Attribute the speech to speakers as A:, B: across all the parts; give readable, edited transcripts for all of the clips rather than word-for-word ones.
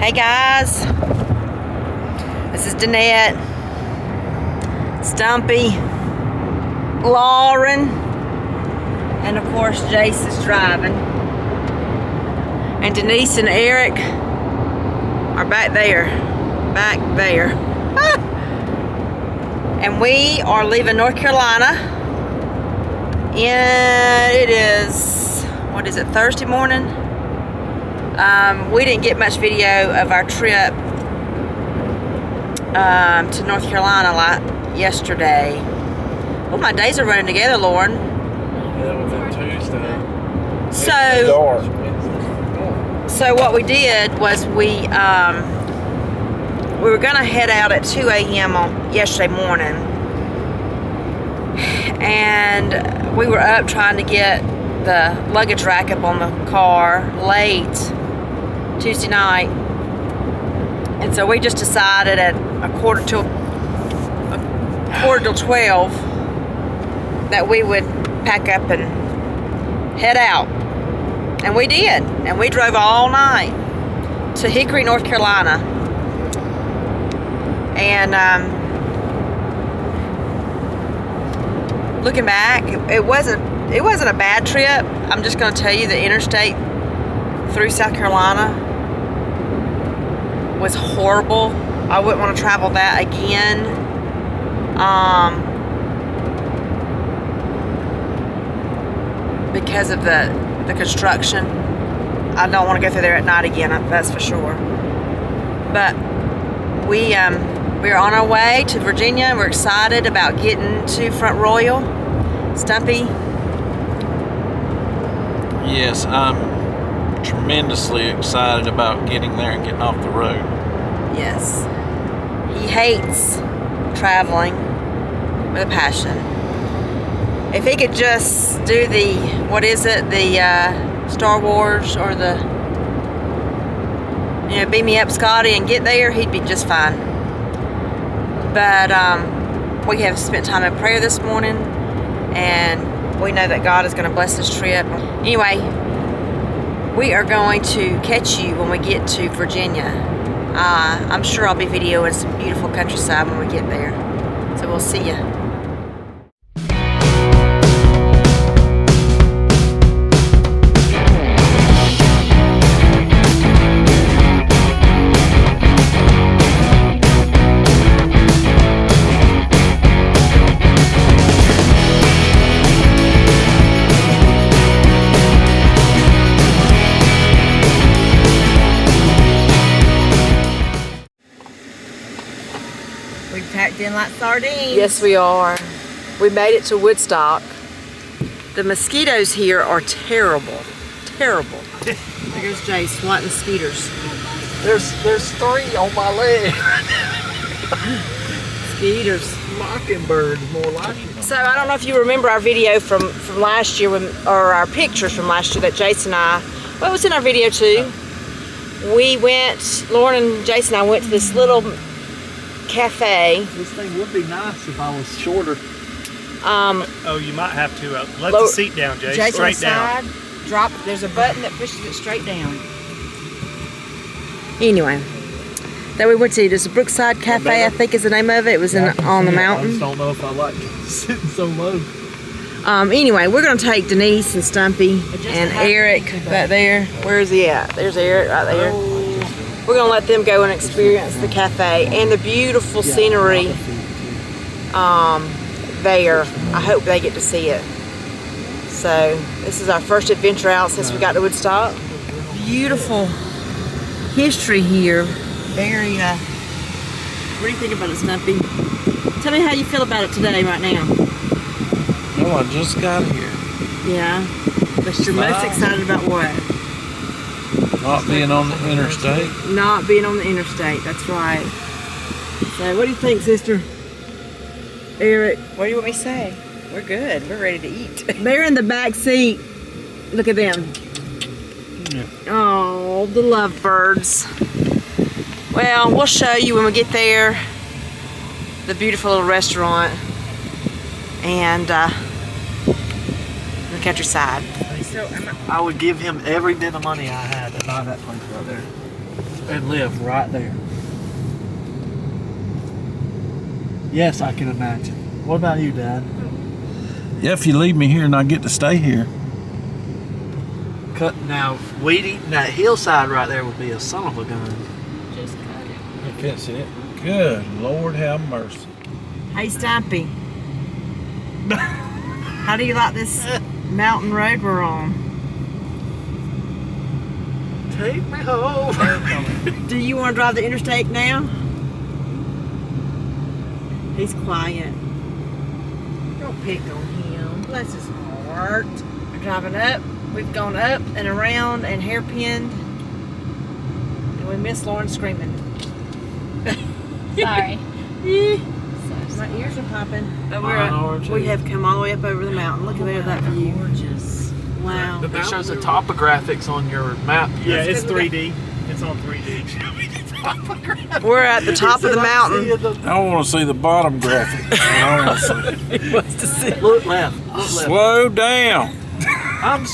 A: Hey guys, this is Danette, Stumpy, Lauren, and of course Jace is driving. And Denise and Eric are back there. And we are leaving North Carolina. And it is, what is it, Thursday morning? We didn't get much video of our trip to North Carolina yesterday. Oh, my days are running together, Lauren.
B: Yeah, it was on Tuesday.
A: So what we did was we were gonna head out at 2 a.m. on yesterday morning, and we were up trying to get the luggage rack up on the car late Tuesday night, and so we just decided at a quarter till 12 that we would pack up and head out. And we did, and we drove all night to Hickory, North Carolina. And looking back, it wasn't a bad trip. I'm just going to tell you, the interstate through South Carolina was horrible. I wouldn't want to travel that again. Because of the construction. I don't want to go through there at night again, that's for sure. But we are on our way to Virginia. We're excited about getting to Front Royal. Stumpy?
B: Yes, I'm tremendously excited about getting there and getting off the road.
A: Yes. He hates traveling with a passion. If he could just do the, what is it, the Star Wars or the, beam me up Scotty and get there, he'd be just fine. But we have spent time in prayer this morning, and we know that God is going to bless this trip. Anyway, we are going to catch you when we get to Virginia. I'm sure I'll be videoing some beautiful countryside when we get there. So we'll see you. We've packed in like sardines. Yes, we are. We made it to Woodstock. The mosquitoes here are terrible. Terrible. There goes Jay swatting mosquitoes.
B: There's 3 on my leg.
A: Mosquitoes.
B: Mockingbirds, more like them.
A: So I don't know if you remember our video from last year, or our pictures from last year that Jason and I, well, it was in our video too. We went, Lauren and Jason and I went to this little cafe.
B: This thing would be nice if I was shorter.
C: Oh, you might have to let the seat down, Jay. Straight down.
A: Drop. There's a button that pushes it straight down. Anyway, that we went to. There's a Brookside Cafe, I think is the name of it. It was on the mountain.
B: I just don't know if I like sitting so low.
A: Anyway, we're going to take Denise and Stumpy and Eric back there. Where is he at? There's Eric right there. We're going to let them go and experience the cafe and the beautiful scenery there. I hope they get to see it. So this is our first adventure out since we got to Woodstock. Beautiful history here. Very, what do you think about it, Stumpy? Tell me how you feel about it today, right now.
B: No, I just got here.
A: Yeah, but you're most excited about what?
B: Not being on the interstate.
A: Not being on the interstate, that's right. So what do you think, sister? Eric, what do you want me to say? We're good, we're ready to eat. They're in the back seat. Look at them.
B: Yeah.
A: Oh, the lovebirds. Well, we'll show you when we get there the beautiful little restaurant and the countryside.
B: I would give him every bit of money I had to buy that place right there.
D: and live right there. Yes, I can imagine. What about you, Dad?
B: Yeah, if you leave me here and I get to stay here.
D: Cut now. Weeding that hillside right there would be a son of a gun.
E: Just cut it.
B: You fencing it? Good Lord, have mercy.
A: Hey, Stumpy. How do you like this mountain road we're on?
D: Take me home.
A: Do you want to drive the interstate now? He's quiet. Don't pick on him. Bless his heart. We're driving up. We've gone up and around and hairpinned. And we miss Lauren screaming.
E: Sorry.
A: My ears are popping. But
D: We
A: have come all the way up over the mountain. Look at there, that view. Gorgeous. Wow.
D: It shows the topographics on your map.
C: Yeah, it's 3D. It's on 3D.
A: We're at the top of the mountain.
B: I want to see the bottom graphic. I want to see.
A: He wants to see.
D: Look left. Look left.
B: Slow down.
D: My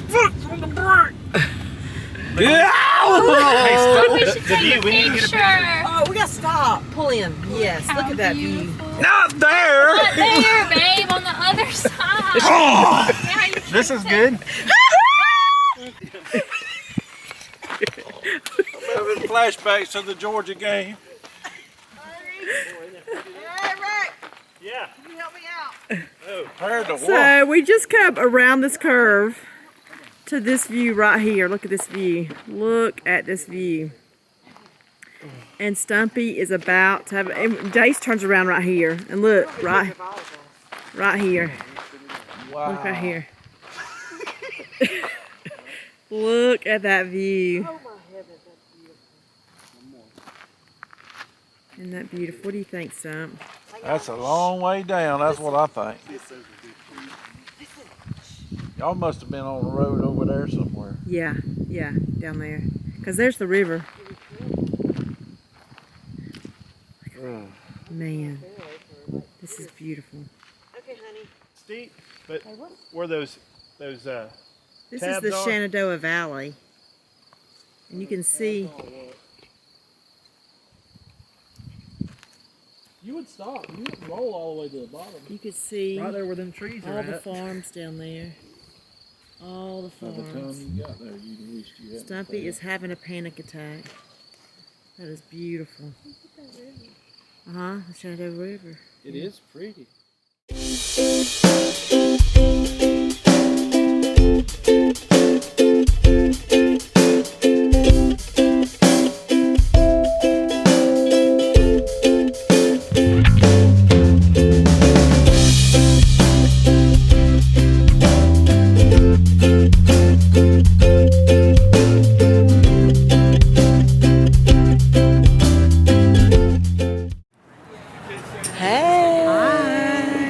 D: foot's on the brake.
B: Yeah.
C: Hey, stop
E: We
C: the
E: should take
C: view.
E: a
C: We need to get a picture.
E: picture.
A: Oh, we got to stop. Pull in. Yes, look at that view.
B: Not there.
E: Not there, babe, on the other side.
B: Oh.
E: Now you
C: This is good.
B: I'm having flashbacks to the Georgia game.
A: Hey, Rick,
C: Yeah.
A: can you help me out?
B: Compared to what?
A: So we just come around this curve to this view right here. Look at this view. Look at this view. And Stumpy is about to have, and Jace turns around right here. And look, right here.
B: Wow.
A: Look right here. Look at that view. Isn't that beautiful? What do you think, Stump?
B: That's a long way down. That's what I think. Y'all must have been on the road over there somewhere.
A: Yeah, down there. Because there's the river. Man, this is beautiful. Okay, honey.
C: Steep, but where those
A: This is
C: tabs
A: the
C: are?
A: Shenandoah Valley. And you can see,
D: You would stop. You wouldn't roll all the way to the bottom.
A: you could see
D: Right there where them trees are
A: all the
D: at.
A: farms down there. All the
B: By the time
A: farms.
B: you got there, you wished you hadn't.
A: Stumpy is having a panic attack. That is beautiful. Uh-huh, the Shenandoah River.
D: It is pretty.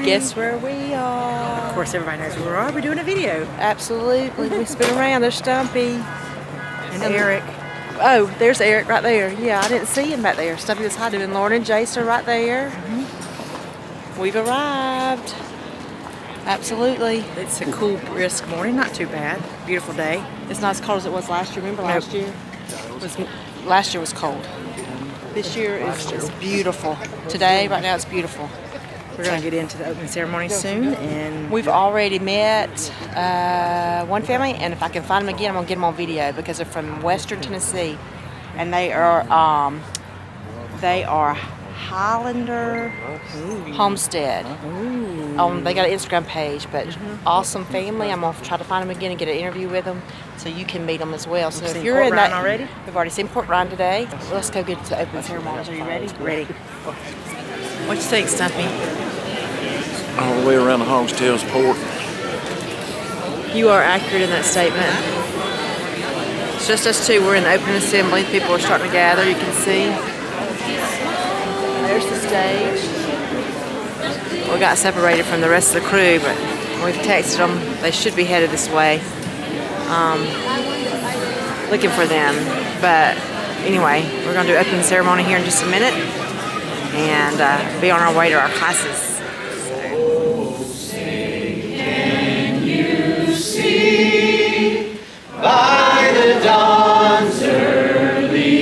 A: Guess where we are? Of course, everybody knows where we are. We're doing a video. Absolutely. We spin around. There's Stumpy and Eric. Oh, there's Eric right there. Yeah, I didn't see him back there. Stumpy was hiding. And Lauren and Jace are right there. We've arrived. Absolutely. It's a cool, brisk morning. Not too bad. Beautiful day. It's not as cold as it was last year. Remember last year? Last year was cold. This year is just beautiful. Today, right now, it's beautiful. We're going to get into the opening ceremony soon, and we've already met one family, and if I can find them again, I'm going to get them on video because they're from Western Tennessee, and they are Highlander Homestead. They got an Instagram page, but awesome family. I'm going to try to find them again and get an interview with them so you can meet them as well. So if you're in that already, we've already seen Port Ryan today. Let's go get to the opening ceremonies. Are you ready? Ready. What you think, Stumpy?
B: All the way around the Homestead's port.
A: You are accurate in that statement. It's just us two. We're in the opening assembly. People are starting to gather. You can see. There's the stage. We got separated from the rest of the crew, but we've texted them. They should be headed this way. Looking for them. But anyway, we're going to do opening ceremony here in just a minute and be on our way to our classes.
F: By the dawn's early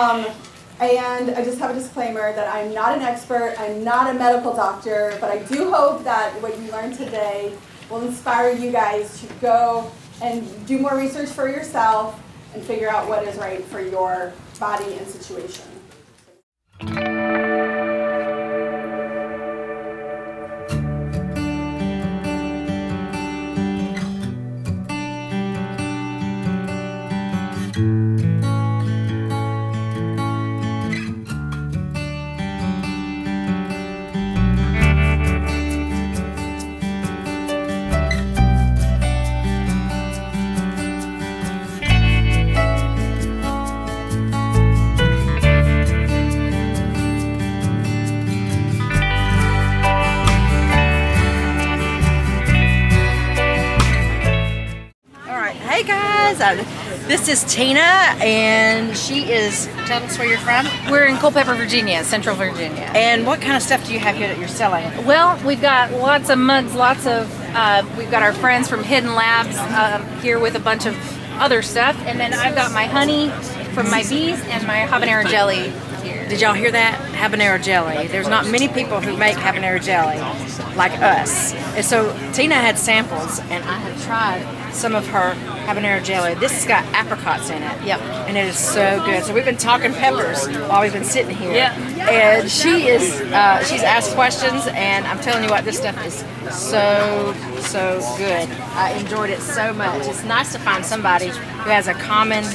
F: And I just have a disclaimer that I'm not an expert, I'm not a medical doctor, but I do hope that what you learned today will inspire you guys to go and do more research for yourself and figure out what is right for your body and situation.
A: Hey guys, this is Tina, and she is. Tell us where you're from.
G: We're in Culpeper, Virginia, Central Virginia.
A: And what kind of stuff do you have here that you're selling?
G: Well, we've got lots of mugs, lots of. We've got our friends from Hidden Labs here with a bunch of other stuff, and then I've got my honey from my bees and my habanero jelly here.
A: Did y'all hear that? Habanero jelly. There's not many people who make habanero jelly like us. And so Tina had samples, and I have tried some of her habanero jelly. This has got apricots in it.
G: Yep.
A: And it is so good. So we've been talking peppers while we've been sitting here.
G: Yeah.
A: And she's asked questions, and I'm telling you what, this stuff is so good. I enjoyed it so much. It's nice to find somebody who has a common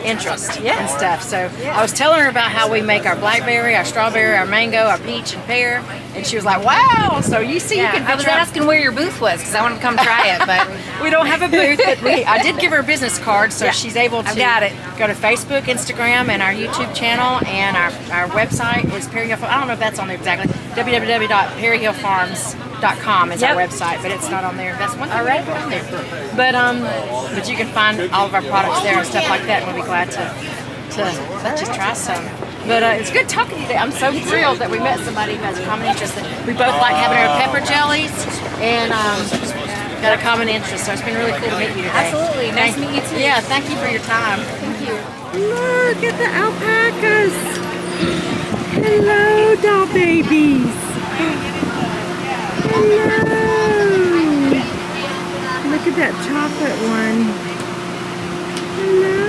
A: interest and stuff. So I was telling her about how we make our blackberry, our strawberry, our mango, our peach and pear, and she was like, wow. So you see, you can
G: I was asking where your booth was because I wanted to come try it, but
A: we don't have a booth, but I did give her a business card, so she's able to
G: got it.
A: go to Facebook, Instagram, and our YouTube channel, and our website is Perry Hill Farms. I don't know if that's on there exactly. www.perryhillfarms.com is our website, but it's not on there. That's one thing right on there. But you can find all of our products there and stuff like that, and we'll be glad to let you try some. But it's good talking to you today. I'm so thrilled that we met somebody who has a common interest. We both like habanero pepper jellies, and got a common interest. So it's been really cool to meet you today.
G: Absolutely. Nice to meet you too.
A: Yeah, thank you for your time.
G: Thank you.
H: Look at the alpacas. Hello, doll babies. Hello. Look at that chocolate one. Hello.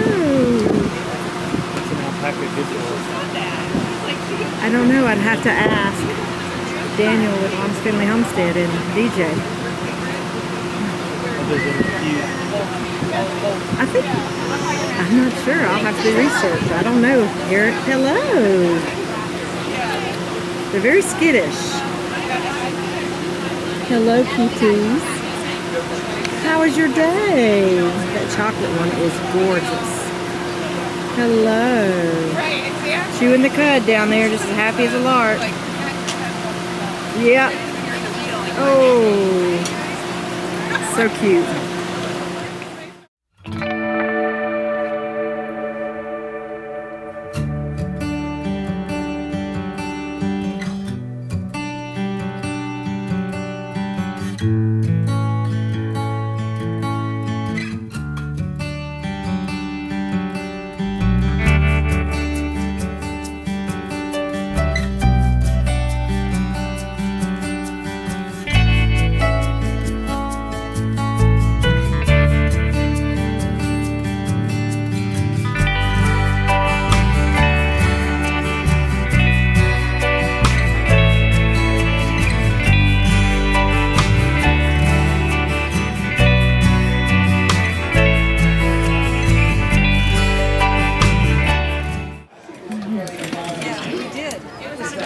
C: What's an alpaca good for?
H: I don't know. I'd have to ask Daniel with Mom's Family Homestead and DJ. I think, I'm not sure. I'll have to do research. I don't know. Eric, hello. They're very skittish. Hello, kitties. How was your day? That chocolate one is gorgeous. Hello. Chewing the cud down there, just as happy as a lark. Yep. Oh, so cute.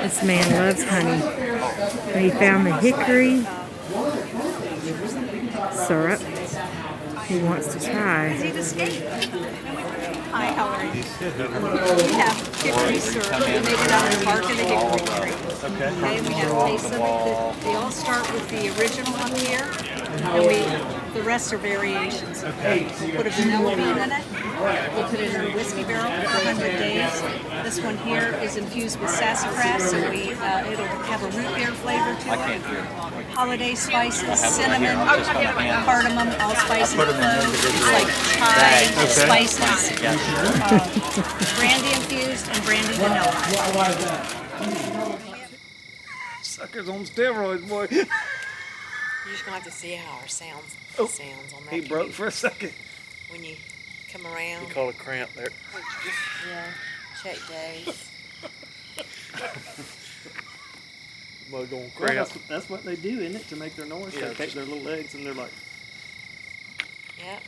H: This man loves honey. He found the hickory syrup he wants to try.
I: Hi, how are you? We have hickory syrup. We made it out of the bark of the hickory tree. Okay, we have taste of it. They all start with the original up here, and we The rest are variations. Okay. We'll put a vanilla bean in it. We'll put it in a whiskey barrel for 100 days. This one here is infused with sassafras, so it'll have a root beer flavor to it. Holiday spices, cinnamon, cardamom, allspice, and cloves, like Thai spices. Brandy infused and brandy vanilla.
C: Suckers on steroids, boy.
A: You're just gonna have to see how our sounds on that.
C: He broke for a second.
A: When you come around.
B: You call a cramp there.
A: Yeah. Check days.
B: Boy, going
C: Well,
B: cramp.
C: that's what they do, isn't it? To make their noise.
B: Yeah,
C: They take their little legs and they're like.
A: Yep.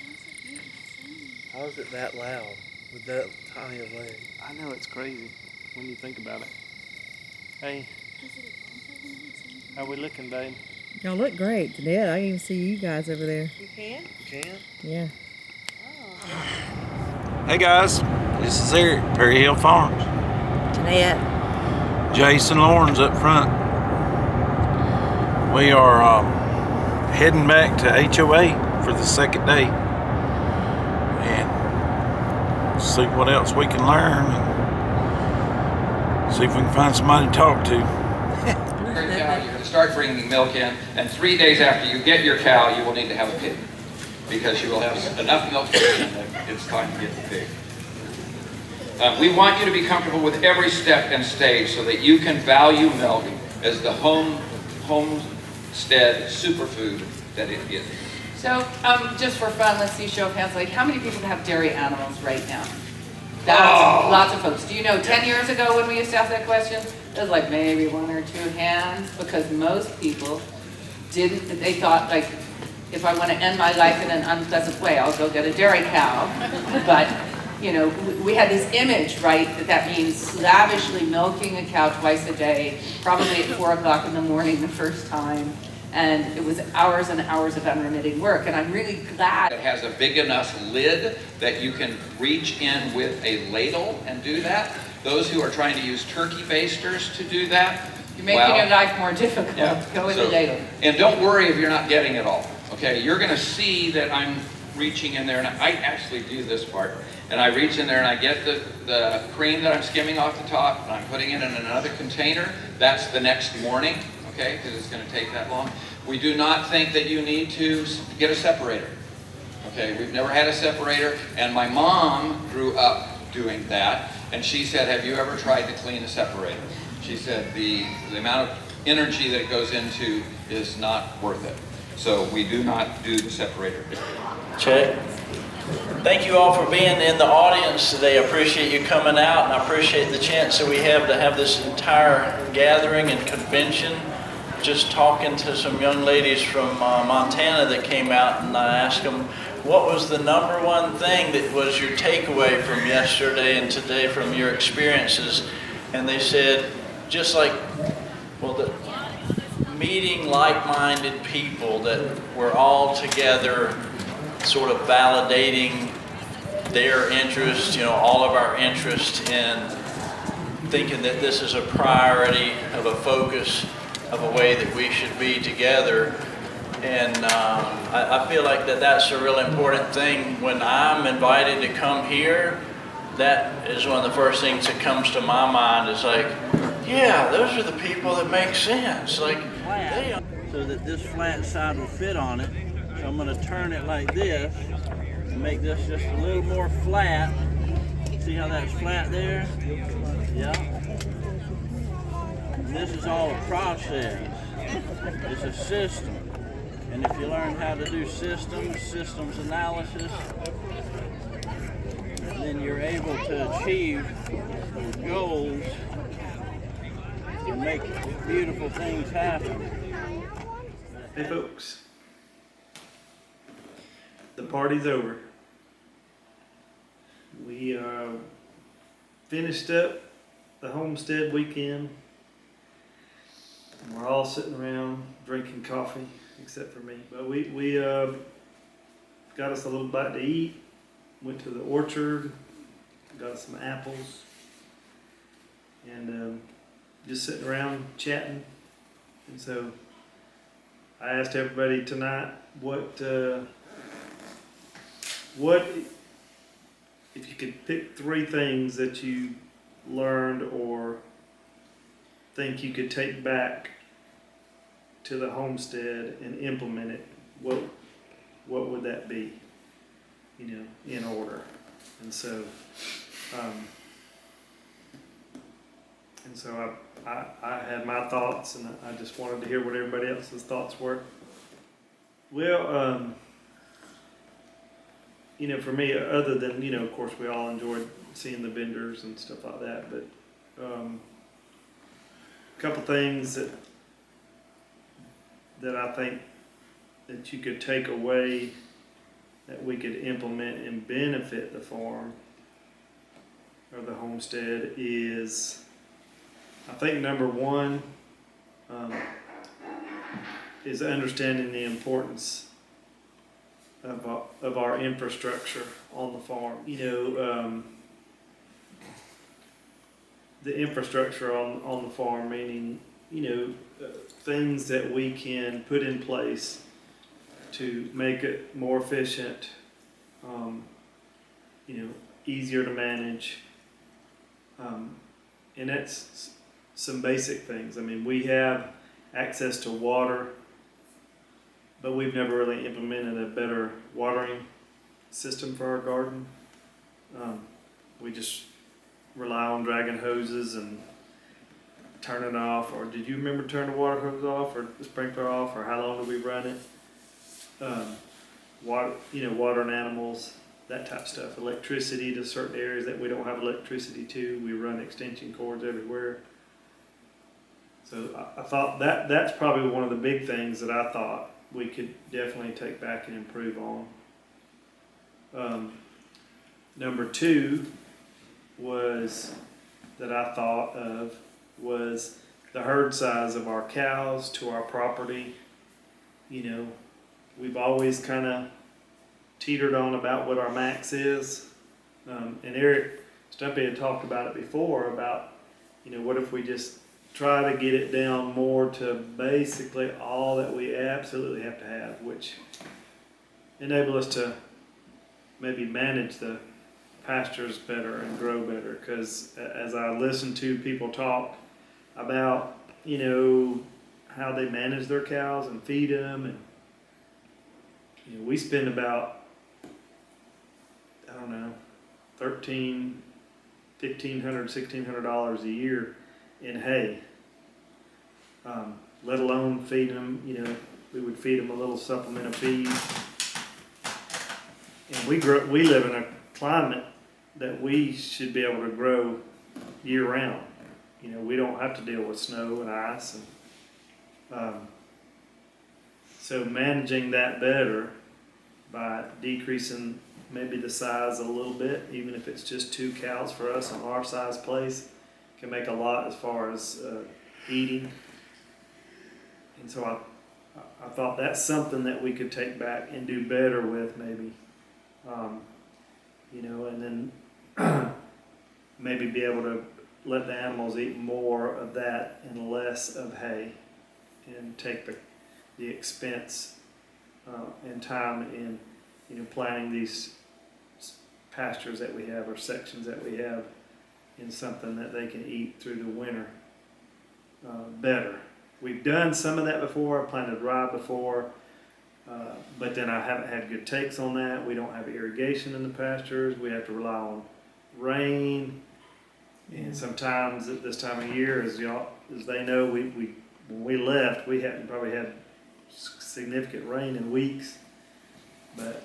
B: How is it that loud with that tiny of leg?
C: I know, it's crazy when you think about it. Hey, how we looking, babe?
H: Y'all look great today. I can even see you guys over there.
A: You can?
B: You can?
H: Yeah.
B: Hey guys, this is Eric, Perry Hill Farms.
A: Jeanette.
B: Jason Lawrence up front. We are heading back to HOA for the second day and see what else we can learn and see if we can find somebody to talk to.
J: Your cow, you're going to start bringing milk in, and 3 days after you get your cow, you will need to have a pig, because you will have enough milk for it, and it's time to get the pig. We want you to be comfortable with every step and stage so that you can value milk as the homestead superfood that it is.
K: So, just for fun, let's see, show of hands, like, how many people have dairy animals right now? That's lots of folks. Do you know 10 years ago when we used to ask that question, it was like maybe 1 or 2 hands, because most people didn't, they thought, like, if I want to end my life in an unpleasant way, I'll go get a dairy cow. But, you know, we had this image, right, that means lavishly milking a cow twice a day, probably at 4 o'clock in the morning the first time. And it was hours and hours of unremitting work, and I'm really glad.
J: It has a big enough lid that you can reach in with a ladle and do that. Those who are trying to use turkey basters to do that,
K: You're making your life more difficult.
J: Yeah.
K: Go with the ladle.
J: And don't worry if you're not getting it all. Okay, you're going to see that I'm reaching in there, and I actually do this part. And I reach in there and I get the cream that I'm skimming off the top, and I'm putting it in another container. That's the next morning. Okay, because it's going to take that long. We do not think that you need to get a separator. Okay, we've never had a separator, and my mom grew up doing that, and she said, have you ever tried to clean a separator? She said the amount of energy that it goes into is not worth it. So we do not do the separator.
L: Check. Thank you all for being in the audience today. I appreciate you coming out, and I appreciate the chance that we have to have this entire gathering and convention. Just talking to some young ladies from Montana that came out, and I asked them, what was the number one thing that was your takeaway from yesterday and today from your experiences? And they said, just like, well, meeting like-minded people that were all together, sort of validating their interest, you know, all of our interest in thinking that this is a priority of a focus of a way that we should be together. And I feel like that's a real important thing. When I'm invited to come here, that is one of the first things that comes to my mind. Is like, yeah, those are the people that make sense. Like, so that this flat side will fit on it. So I'm going to turn it like this and make this just a little more flat. See how that's flat there? Yeah. This is all a process. It's a system. And if you learn how to do systems analysis, then you're able to achieve goals and make beautiful things happen.
C: Hey folks, the party's over. We finished up the Homestead weekend. We're all sitting around drinking coffee, except for me. But we got us a little bite to eat, went to the orchard, got us some apples, and just sitting around chatting. And so I asked everybody tonight what what if you could pick 3 things that you learned or think you could take back to the homestead and implement it, what would that be? You know, in order. And so, I had my thoughts, and I just wanted to hear what everybody else's thoughts were. Well, you know, for me, other than, you know, of course, we all enjoyed seeing the vendors and stuff like that, but a couple things that I think that you could take away that we could implement and benefit the farm or the homestead is, I think number one is understanding the importance of our infrastructure on the farm. You know, the infrastructure on the farm, meaning, you know, things that we can put in place to make it more efficient, you know, easier to manage. And that's some basic things. I mean, we have access to water, but we've never really implemented a better watering system for our garden. We just rely on dragging hoses and turning off, or did you remember turning the water hose off or the sprinkler off, or how long do we run it? Water, you know, watering animals, that type of stuff. Electricity to certain areas that we don't have electricity to, we run extension cords everywhere. So I thought that's probably one of the big things that I thought we could definitely take back and improve on. Number 2 was that I thought of was the herd size of our cows to our property. You know, we've always kind of teetered on about what our max is. And Eric Stumpy had talked about it before about, you know, what if we just try to get it down more to basically all that we absolutely have to have, which enable us to maybe manage the pastures better and grow better. Because as I listen to people talk about, you know, how they manage their cows and feed them, and you know, we spend about, I don't know, $1,300, $1,500, $1,600 a year in hay, let alone feed them. You know, we would feed them a little supplement of feed, and we live in a climate that we should be able to grow year round. You know, we don't have to deal with snow and ice, and so managing that better by decreasing maybe the size a little bit, even if it's just 2 cows for us on our size place, can make a lot as far as eating. And so I thought that's something that we could take back and do better with, maybe. You know, and then maybe be able to let the animals eat more of that and less of hay, and take the expense and time in, you know, planting these pastures that we have or sections that we have in something that they can eat through the winter better. We've done some of that before. I planted rye before, but then I haven't had good takes on that. We don't have irrigation in the pastures. We have to rely on rain, and sometimes at this time of year, as they know, when we left, we hadn't probably had significant rain in weeks. But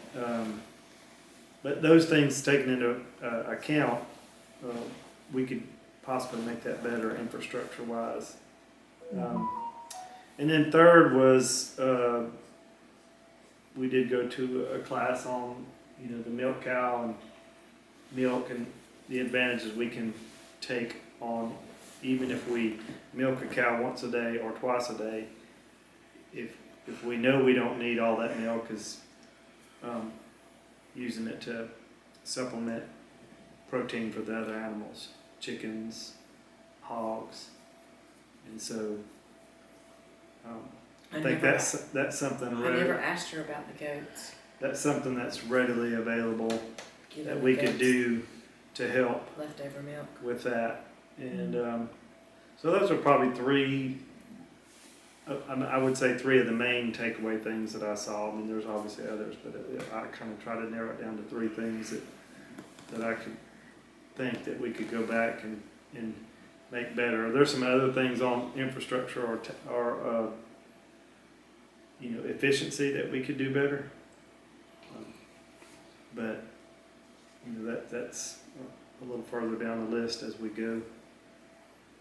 C: those things taken into account, we could possibly make that better infrastructure-wise. And then third was we did go to a class on, you know, the milk cow and milk and the advantages we can take on, even if we milk a cow once a day or twice a day. If we know we don't need all that milk, is using it to supplement protein for the other animals, chickens, hogs. And so I think that's something.
M: I never asked her about the goats.
C: that's something that's readily available
A: Give
C: that
A: them
C: we could
A: goats.
C: do to help
A: Leftover milk.
C: with that. And so those are probably three, I would say three of the main takeaway things that I saw. I mean, there's obviously others, but I kind of try to narrow it down to three things that I could think that we could go back and make better. There's some other things on infrastructure or efficiency that we could do better. But that's a little further down the list as we go.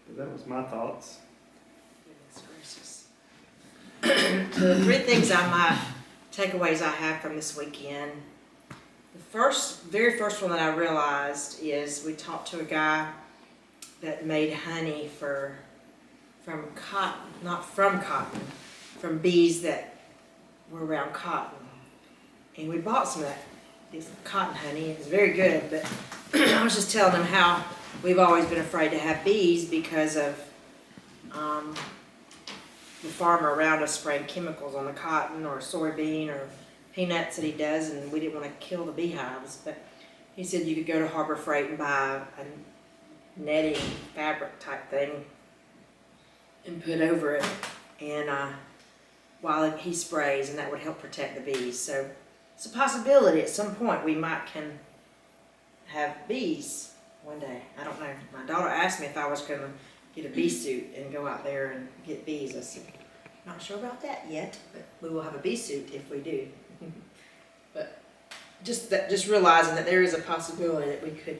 C: But that was my thoughts.
A: The three things takeaways I have from this weekend. The very first one that I realized is we talked to a guy that made honey from cotton, not from cotton, from bees that were around cotton. And we bought some of that. It's cotton honey. It was very good, but I was just telling them how we've always been afraid to have bees because of the farmer around us spraying chemicals on the cotton or soybean or peanuts that he does, and we didn't want to kill the beehives. But he said you could go to Harbor Freight and buy a netting fabric type thing and put over it, and while he sprays, and that would help protect the bees. So it's a possibility at some point we might can have bees one day. I don't know. My daughter asked me if I was going to get a bee suit and go out there and get bees. I said, not sure about that yet, but we will have a bee suit if we do. But just realizing that there is a possibility that we could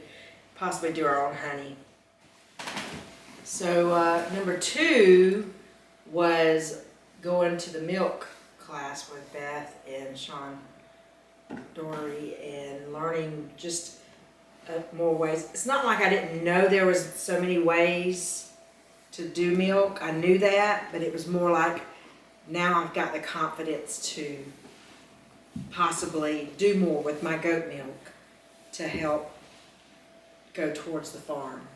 A: possibly do our own honey. So number 2 was going to the milk class with Beth and Sean Dory and learning just more ways. It's not like I didn't know there was so many ways to do milk. I knew that, but it was more like now I've got the confidence to possibly do more with my goat milk to help go towards the farm.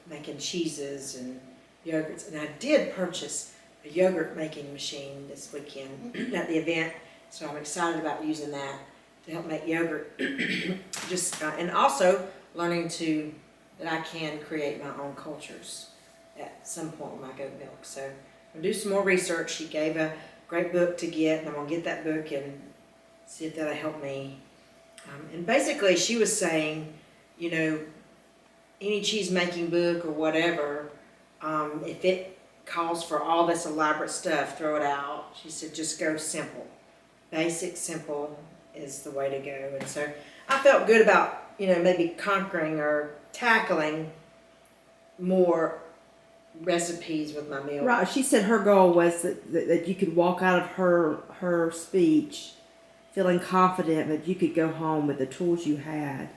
A: Making cheeses and yogurts. And I did purchase a yogurt making machine this weekend at the event, so I'm excited about using that to help make yogurt. And also learning that I can create my own cultures at some point with my goat milk. So I'm gonna do some more research. She gave a great book to get, and I'm gonna get that book and see if that'll help me. And basically she was saying, any cheese making book or whatever, if it calls for all this elaborate stuff, throw it out. She said, just go simple. Basic, simple is the way to go. And so I felt good about, maybe conquering or tackling more recipes with my meal.
H: Right. She said her goal was that you could walk out of her speech feeling confident that you could go home with the tools you had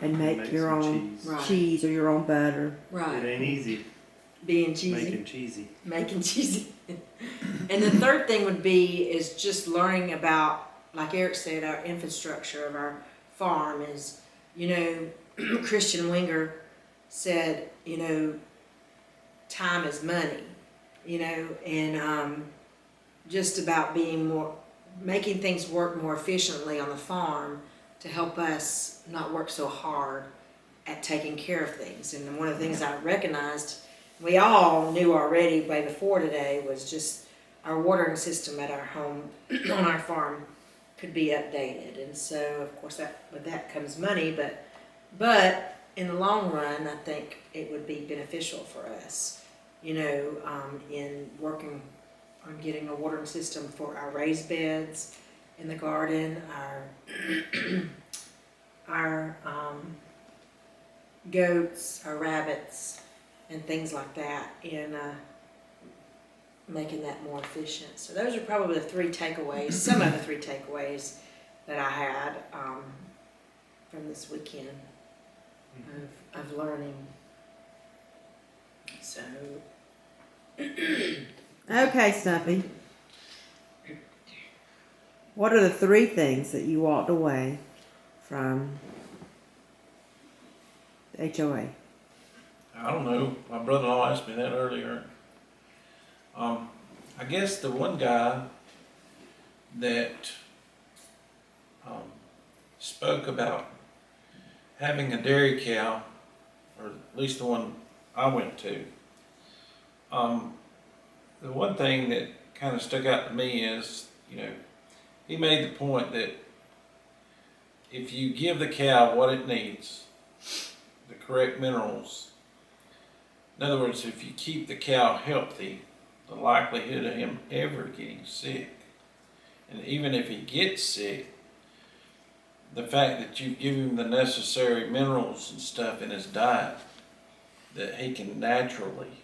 H: and make your own cheese or your own butter.
C: Right. It ain't easy.
A: Being cheesy. Making cheesy. And the third thing would be is just learning about, like Eric said, our infrastructure of our farm is, Christian Winger said, time is money, and just about making things work more efficiently on the farm to help us not work so hard at taking care of things. And one of the things I recognized, we all knew already way before today, was just our watering system at our home on our farm could be updated. And so, of course, with that comes money, but in the long run, I think it would be beneficial for us, in working on getting a watering system for our raised beds in the garden, our goats, our rabbits, and things like that, and making that more efficient. So those are probably the 3 takeaways, some of the 3 takeaways that I had from this weekend of learning. So.
H: Okay, Stumpy. What are the 3 things that you walked away from the HOA?
B: I don't know. My brother-in-law asked me that earlier. I guess the one guy that spoke about having a dairy cow, or at least the one I went to. The one thing that kind of stuck out to me is, he made the point that if you give the cow what it needs, the correct minerals, in other words, if you keep the cow healthy, the likelihood of him ever getting sick, and even if he gets sick, the fact that you give him the necessary minerals and stuff in his diet, that he can naturally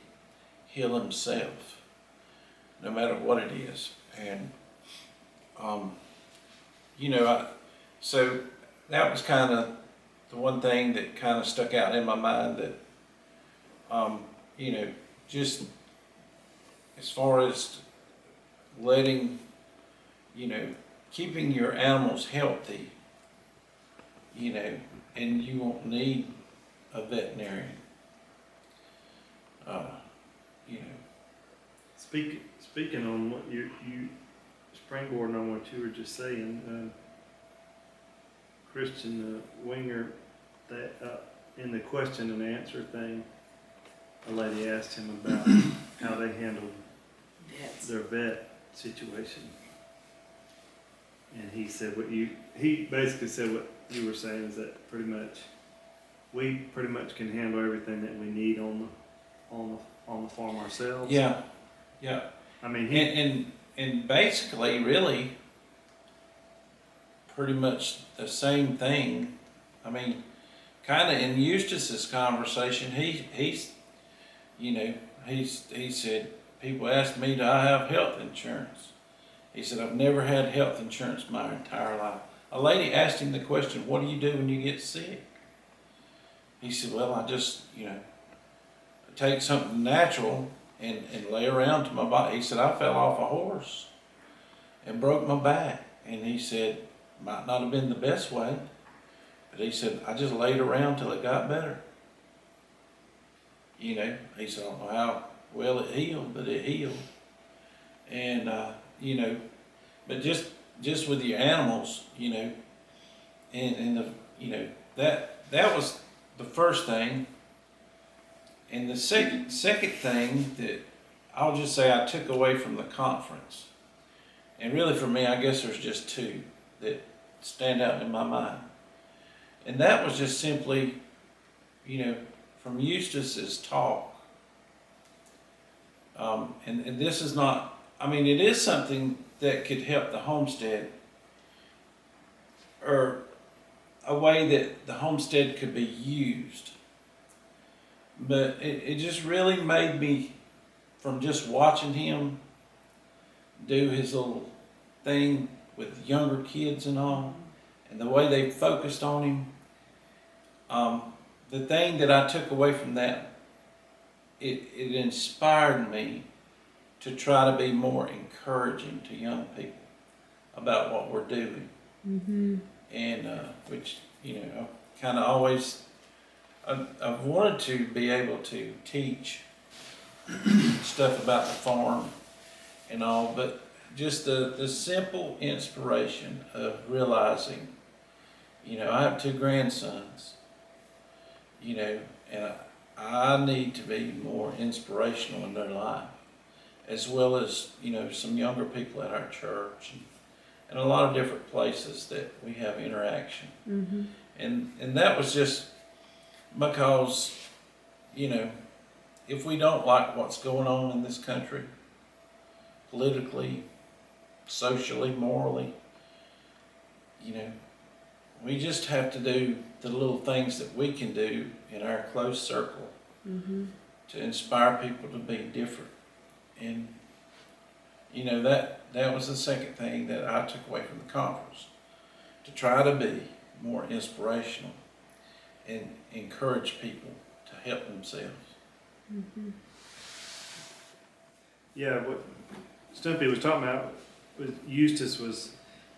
B: heal himself, no matter what it is. And, so that was kind of the one thing that kind of stuck out in my mind, that, just as far as letting, keeping your animals healthy, and you won't need a veterinarian.
C: Speaking on what you springboarding on what you were just saying, Christian Winger, that in the question and answer thing, a lady asked him about how they handled their vet situation, and he said he basically said what you were saying, is that we pretty much can handle everything that we need on the farm ourselves.
B: Yeah.
C: I mean,
B: and basically, really, pretty much the same thing. I mean, kind of in Eustace's conversation, he said, people ask me, do I have health insurance? He said, I've never had health insurance my entire life. A lady asked him the question, what do you do when you get sick? He said, well, I just, take something natural and lay around to my body. He said, I fell off a horse and broke my back. And he said, might not have been the best way, but he said, I just laid around till it got better. He said, I don't know how well it healed, but it healed. And, but just with your animals, and that was the first thing. And the second thing that I'll just say I took away from the conference, and really for me, I guess there's just two that stand out in my mind. And that was just simply, from Eustace's talk. And this is not, it is something that could help the homestead, or a way that the homestead could be used. But it just really made me, from just watching him do his little thing with younger kids and all, and the way they focused on him, the thing that I took away from that, it inspired me to try to be more encouraging to young people about what we're doing.
H: Mm-hmm.
B: And which, I kind of always, I've wanted to be able to teach stuff about the farm and all, but just the simple inspiration of realizing, I have two grandsons, and I need to be more inspirational in their life, as well as, some younger people at our church and a lot of different places that we have interaction.
H: Mm-hmm.
B: And that was just because, if we don't like what's going on in this country, politically, socially, morally, we just have to do the little things that we can do in our close circle
H: Mm-hmm.
B: to inspire people to be different. And, that was the second thing that I took away from the conference, to try to be more inspirational and encourage people to help themselves.
H: Mm-hmm.
C: Yeah, what Stumpy was talking about was Eustace was,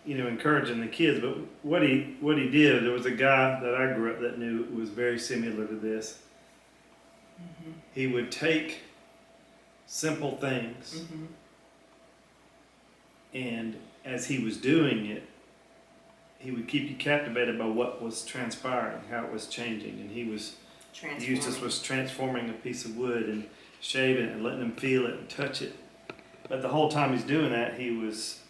C: encouraging the kids. But what he did, there was a guy that I grew up that knew it was very similar to this.
K: Mm-hmm.
C: He would take simple things,
K: Mm-hmm.
C: and as he was doing it, he would keep you captivated by what was transpiring, how it was changing, and Eustace was transforming a piece of wood and shaving it and letting them feel it and touch it. But the whole time he's doing that, he was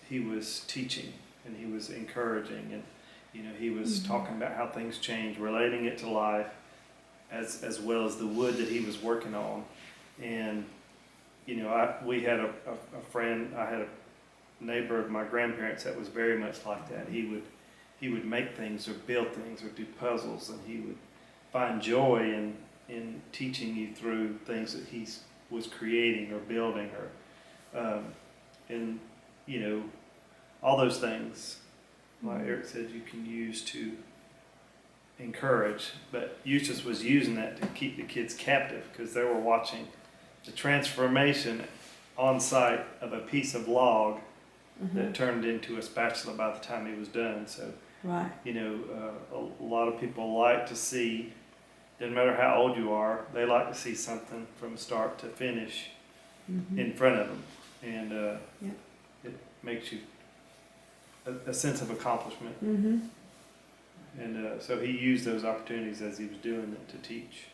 C: teaching and he was encouraging, and he was talking about how things change, relating it to life, as well as the wood that he was working on. And we had a friend, I had a neighbor of my grandparents that was very much like that. He would make things or build things or do puzzles, and he would find joy in teaching you through things that he was creating or building, or all those things, like Eric said, you can use to encourage. But Eustace was using that to keep the kids captive, because they were watching the transformation on site of a piece of log that turned into a spatula by the time he was done. So,
H: Right.
C: a lot of people like to see, doesn't matter how old you are, they like to see something from start to finish in front of them. And it makes you a sense of accomplishment. And so he used those opportunities as he was doing it to teach.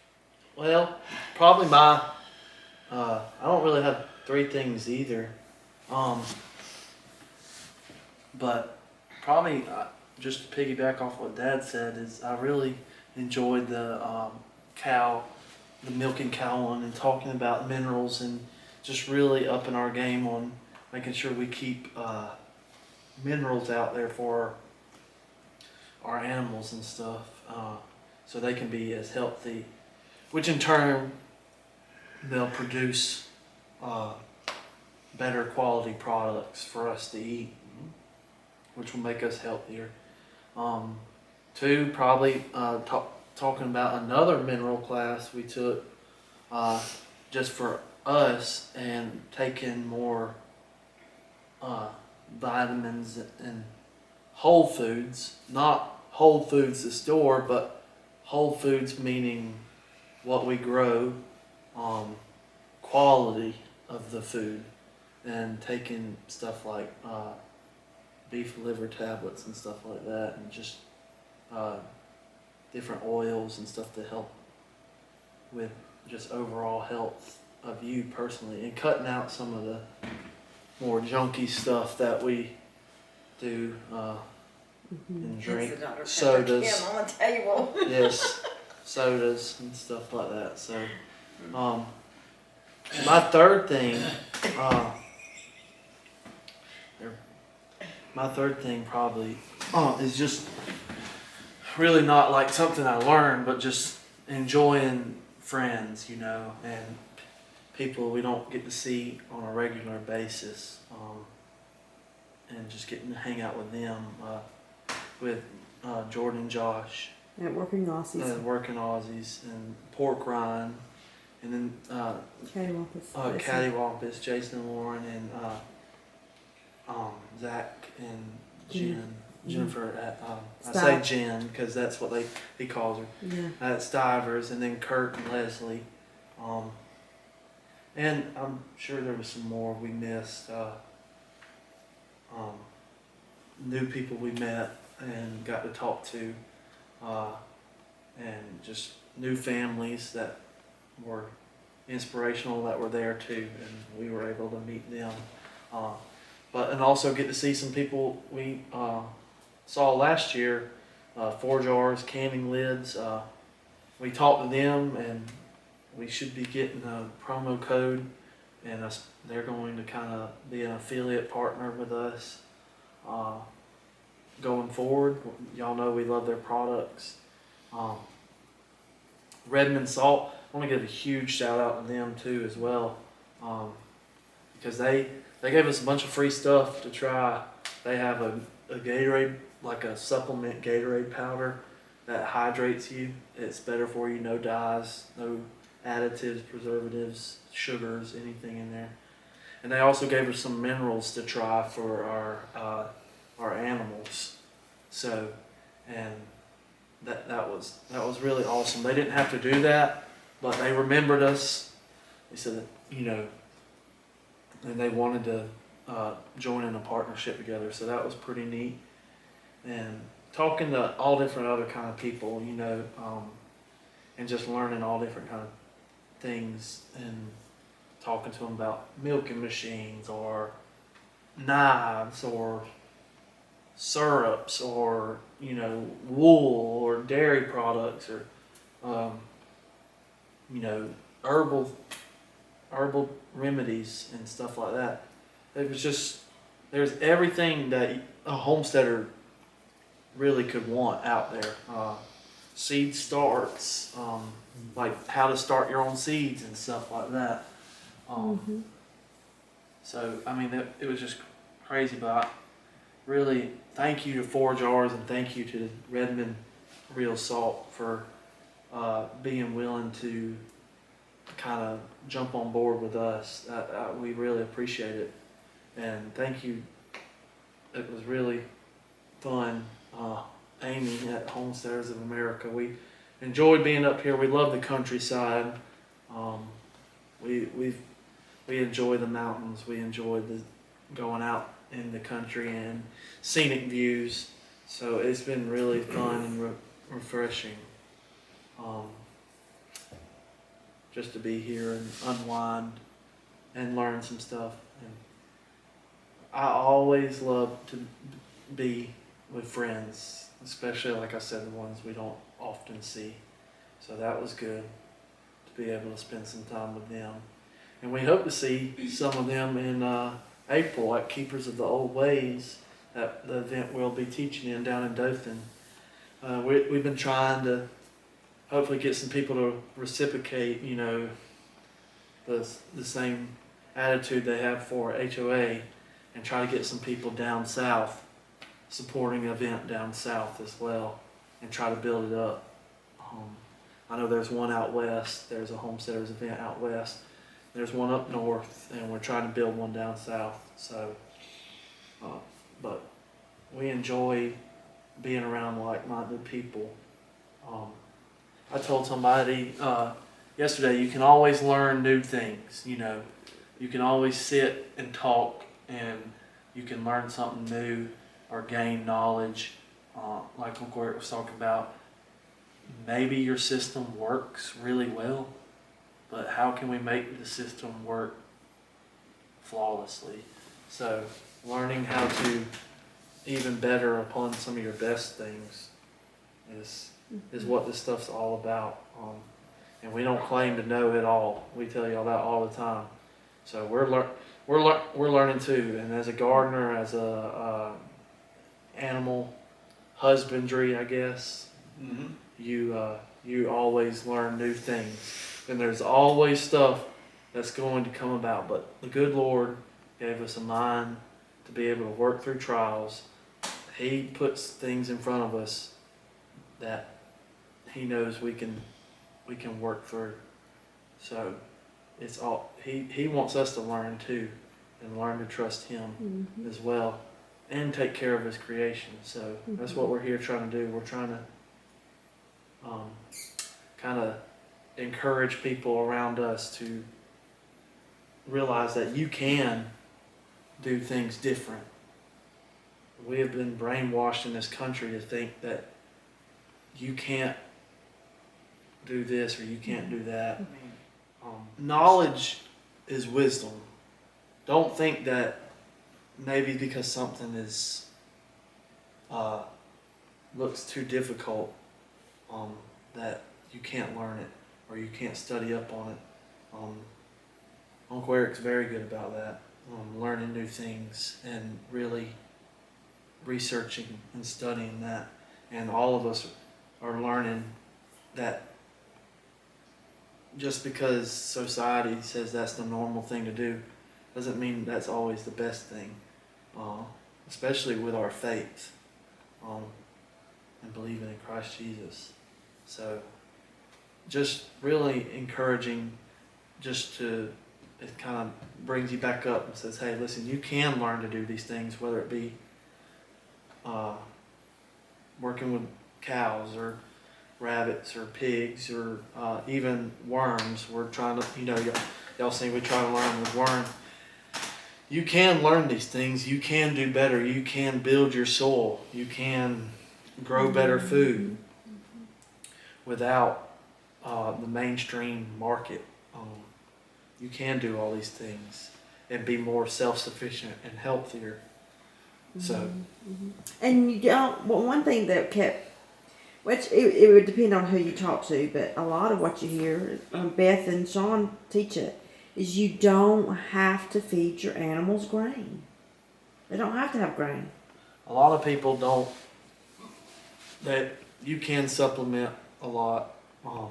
D: Well, probably I don't really have three things either. But probably just to piggyback off what Dad said, is I really enjoyed the milking cow one, and talking about minerals, and just really upping our game on making sure we keep minerals out there for our animals and stuff, so they can be as healthy, which in turn they'll produce better quality products for us to eat, which will make us healthier. Two, probably talking about another mineral class we took just for us, and taking more vitamins and whole foods, not whole foods the store, but whole foods meaning what we grow, quality of the food, and taking stuff like beef liver tablets and stuff like that, and just different oils and stuff to help with just overall health of you personally, and cutting out some of the more junky stuff that we do and drink. Sodas.
A: On the table.
D: Yes, sodas and stuff like that. So my third thing probably is just really not like something I learned, but just enjoying friends, and people we don't get to see on a regular basis, and just getting to hang out with them, with Jordan and Josh.
H: And Working Aussies.
D: And Pork Rind, and then Cattywampus, Jason and Lauren, and Zach and Jennifer. I say Jen because that's what he calls her.
H: Yeah.
D: At Stivers, and then Kurt and Leslie. And I'm sure there was some more we missed. New people we met and got to talk to, and just new families that were inspirational that were there too, and we were able to meet them. And also get to see some people we saw last year, 4 Jars, Canning Lids. We talked to them, and we should be getting a promo code, and they're going to kind of be an affiliate partner with us going forward. Y'all know we love their products. Redmond Salt, I want to give a huge shout out to them too as well, because they gave us a bunch of free stuff to try. They have a Gatorade, like a supplement Gatorade powder that hydrates you. It's better for you, no dyes, no additives, preservatives, sugars, anything in there. And they also gave us some minerals to try for our animals. So, and that was really awesome. They didn't have to do that, but they remembered us. They said that, and they wanted to join in a partnership together. So that was pretty neat. And talking to all different other kind of people, and just learning all different kind of things and talking to them about milking machines or knives or syrups or wool or dairy products or herbal remedies and stuff like that. There's everything that a homesteader really could want out there. Seed starts, like how to start your own seeds and stuff like that. So, I mean, it was just crazy, but really thank you to 4 Jars and thank you to Redmond Real Salt for being willing to kind of jump on board with us. We really appreciate it. And thank you. It was really fun. Amy at Homesteaders of America. We enjoyed being up here. We love the countryside. We enjoy the mountains. We enjoy going out in the country and scenic views. So it's been really fun and refreshing. Just to be here and unwind and learn some stuff. And I always love to be with friends, especially, like I said, the ones we don't often see. So that was good to be able to spend some time with them. And we hope to see some of them in April at Keepers of the Old Ways, at the event we'll be teaching in down in Dothan. We've been trying to hopefully get some people to reciprocate, the same attitude they have for HOA, and try to get some people down south supporting an event down south as well, and try to build it up. I know there's one out west. There's a Homesteaders event out west. There's one up north, and we're trying to build one down south. So, but we enjoy being around like-minded people. I told somebody yesterday, you can always learn new things. You can always sit and talk, and you can learn something new or gain knowledge. Like Uncle Eric was talking about, maybe your system works really well, but how can we make the system work flawlessly? So learning how to even better upon some of your best things is what this stuff's all about. And we don't claim to know it all. We tell y'all that all the time. So we're learning too. And as a gardener, as a animal husbandry, I guess, you always learn new things. And there's always stuff that's going to come about. But the good Lord gave us a mind to be able to work through trials. He puts things in front of us that He knows we can work through. So it's all He wants us to learn too, and learn to trust Him as well, and take care of His creation. So that's what we're here trying to do. We're trying to kind of encourage people around us to realize that you can do things different. We have been brainwashed in this country to think that you can't do this or you can't do that. Knowledge is wisdom. Don't think that maybe because something is looks too difficult that you can't learn it or you can't study up on it. Uncle Eric's very good about that, learning new things and really researching and studying that. And all of us are learning that just because society says that's the normal thing to do doesn't mean that's always the best thing, especially with our faith and believing in Christ Jesus. So just really encouraging, it kind of brings you back up and says, hey, listen, you can learn to do these things, whether it be working with cows or rabbits or pigs or even worms. We're trying to, y'all see we try to learn with worms. You can learn these things. You can do better. You can build your soil. You can grow better food without the mainstream market. You can do all these things and be more self-sufficient and healthier. So,
H: And you don't. Well, one thing that kept, which it would depend on who you talk to, but a lot of what you hear, Beth and Sean teach it, is you don't have to feed your animals grain. They don't have to have grain.
D: a lot of people don't. That you can supplement a lot.
C: Yeah,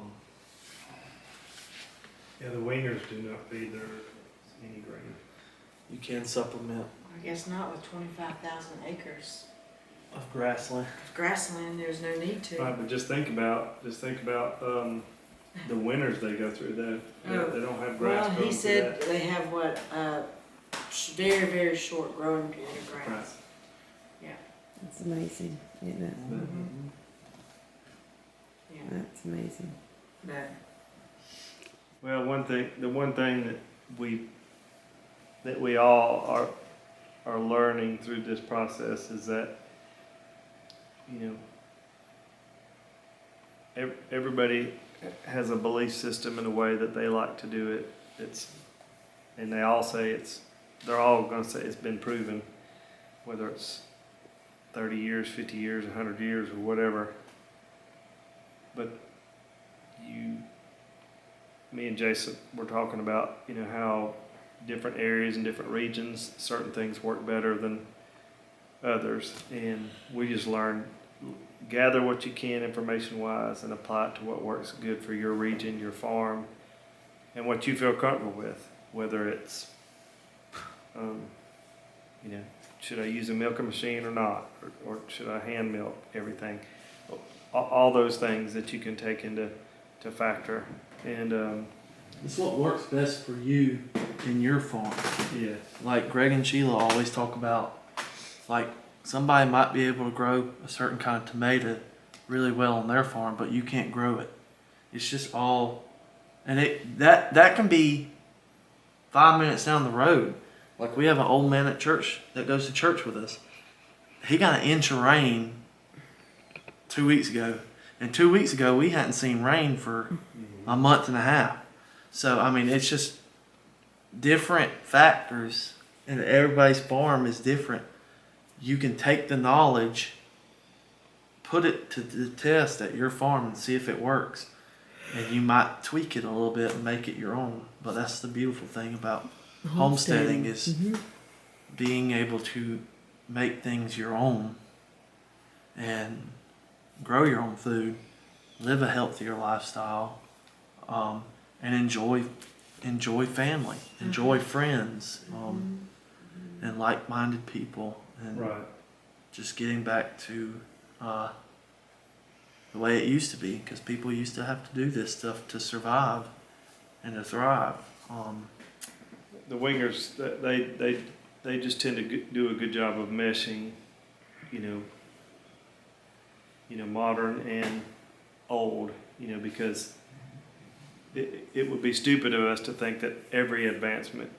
C: the wingers do not feed their any grain.
D: You can supplement
M: I guess not with 25,000 acres
D: of grassland.
M: of grassland. There's no need to.
C: Right, but just think about the winters they go through. They don't have grass.
M: Well, he
C: growing
M: said
C: through
M: they have what very very short growing period of
C: that.
M: grass. Yeah.
H: That's amazing, isn't it?
M: Mm-hmm. Yeah.
H: That's amazing.
M: But
C: Well, the one thing that we all are learning through this process is that, you know, everybody has a belief system in a way that they like to do it. And they all say they're all going to say it's been proven, whether it's 30 years, 50 years, 100 years, or whatever. But me and Jason were talking about, you know, how different areas and different regions, certain things work better than others. And we just learned, gather what you can information-wise and apply it to what works good for your region, your farm, and what you feel comfortable with. Whether it's, you know, should I use a milking machine or not? Or should I hand milk everything? All those things that you can take into factor. And
D: It's what works best for you in your farm.
C: yeah,
D: Like Greg and Sheila always talk about, like somebody might be able to grow a certain kind of tomato really well on their farm, but you can't grow it. It's just all, and that can be 5 minutes down the road. Like we have an old man at church that goes to church with us. He got an inch of rain 2 weeks ago, and 2 weeks ago we hadn't seen rain for a month and a half. So I mean, it's just different factors, and everybody's farm is different. You can take the knowledge, put it to the test at your farm and see if it works. And you might tweak it a little bit and make it your own. But that's the beautiful thing about homesteading is being able to make things your own and grow your own food, live a healthier lifestyle, and enjoy family, enjoy friends, and like-minded people, and
C: right.
D: just getting back to the way it used to be, because people used to have to do this stuff to survive and to thrive.
C: The wingers, they just tend to do a good job of meshing, you know, modern and old, you know, because it would be stupid of us to think that every advancement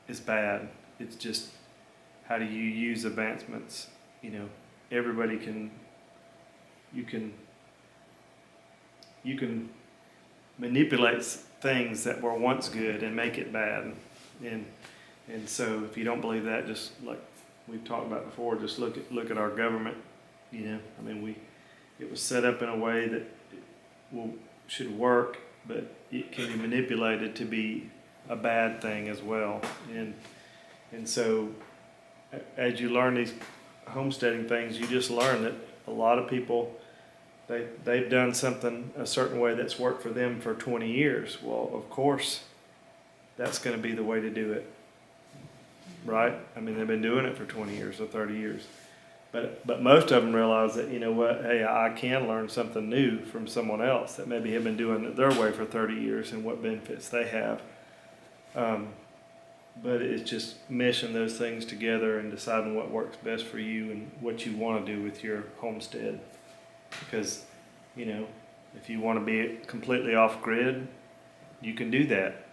C: is bad. It's just, how do you use advancements? You know, everybody you can manipulate things that were once good and make it bad. And so if you don't believe that, just like we've talked about before, just look at our government. You know, I mean, it was set up in a way that should work, but it can be manipulated to be a bad thing as well. And so as you learn these homesteading things, you just learn that a lot of people, they've done something a certain way that's worked for them for 20 years. Well, of course, that's going to be the way to do it, right? I mean, they've been doing it for 20 years or 30 years. But most of them realize that, you know what, hey, I can learn something new from someone else that maybe have been doing it their way for 30 years and what benefits they have. But it's just meshing those things together and deciding what works best for you and what you want to do with your homestead. Because, you know, if you want to be completely off grid, you can do that.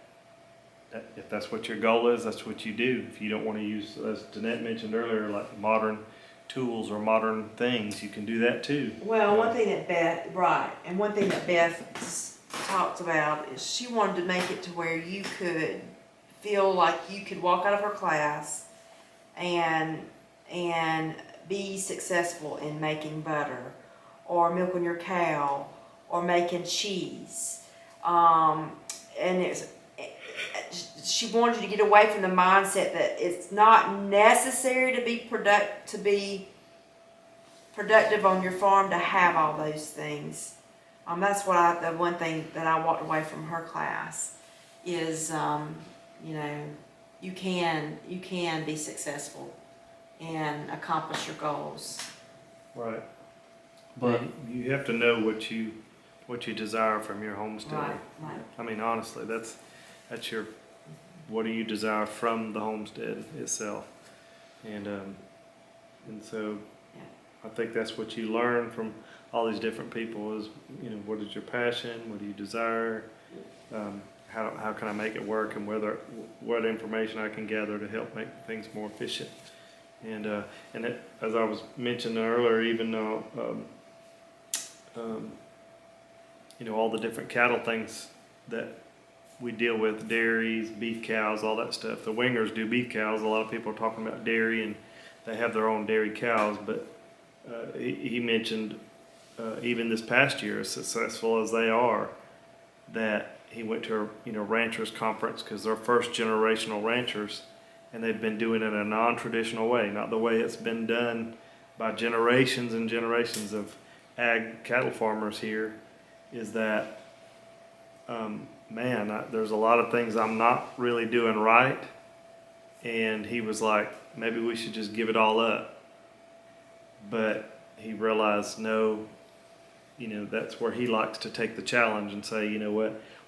C: If that's what your goal is, that's what you do. If you don't want to use, as Danette mentioned earlier, like modern tools or modern things, you can do that too.
H: Well, one thing that Beth talked about is she wanted to make it to where you could feel like you could walk out of her class and be successful in making butter or milking your cow or making cheese. She wanted you to get away from the mindset that it's not necessary to be productive on your farm to have all those things. That's the one thing that I walked away from her class is, you can be successful and accomplish your goals.
C: Right. But you have to know what you desire from your homestead.
H: Right.
C: I mean, honestly, that's your, what do you desire from the homestead itself? And so I think that's what you learn from all these different people is, what is your passion? What do you desire? How can I make it work? And what information I can gather to help make things more efficient. And as I was mentioning earlier, even though, all the different cattle things that we deal with, dairies, beef cows, all that stuff. The wingers do beef cows. A lot of people are talking about dairy and they have their own dairy cows, but he mentioned even this past year, as successful as they are, that he went to a ranchers conference because they're first generational ranchers and they've been doing it in a non-traditional way, not the way it's been done by generations and generations of ag cattle farmers here, is that, there's a lot of things I'm not really doing right. And he was like, maybe we should just give it all up. But he realized, no, that's where he likes to take the challenge and say,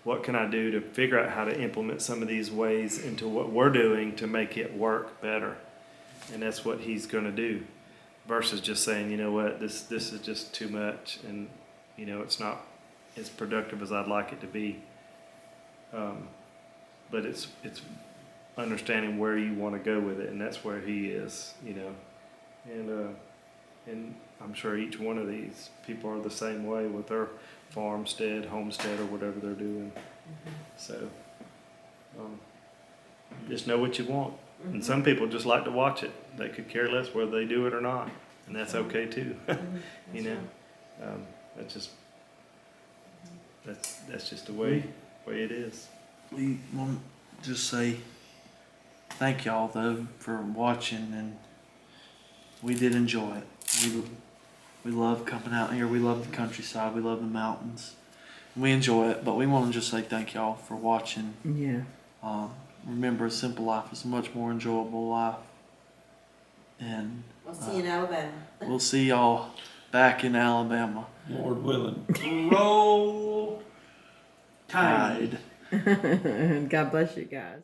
C: what can I do to figure out how to implement some of these ways into what we're doing to make it work better? And that's what he's going to do, versus just saying, this is just too much, and it's not as productive as I'd like it to be. But it's understanding where you want to go with it, and that's where he is, and I'm sure each one of these people are the same way with their farmstead, homestead, or whatever they're doing. Mm-hmm. So just know what you want. Mm-hmm. And some people just like to watch it. They could care less whether they do it or not, and that's okay too. Mm-hmm. That's just the way it is.
D: We want to just say thank y'all though for watching, and we did enjoy it. We love coming out here. We love the countryside. We love the mountains. We enjoy it, but we want to just say thank y'all for watching.
H: Yeah.
D: Remember, a simple life is a much more enjoyable life. And
H: I'll see you in Alabama.
D: We'll see y'all back in Alabama.
B: Lord willing.
D: Roll Tide.
H: God bless you guys.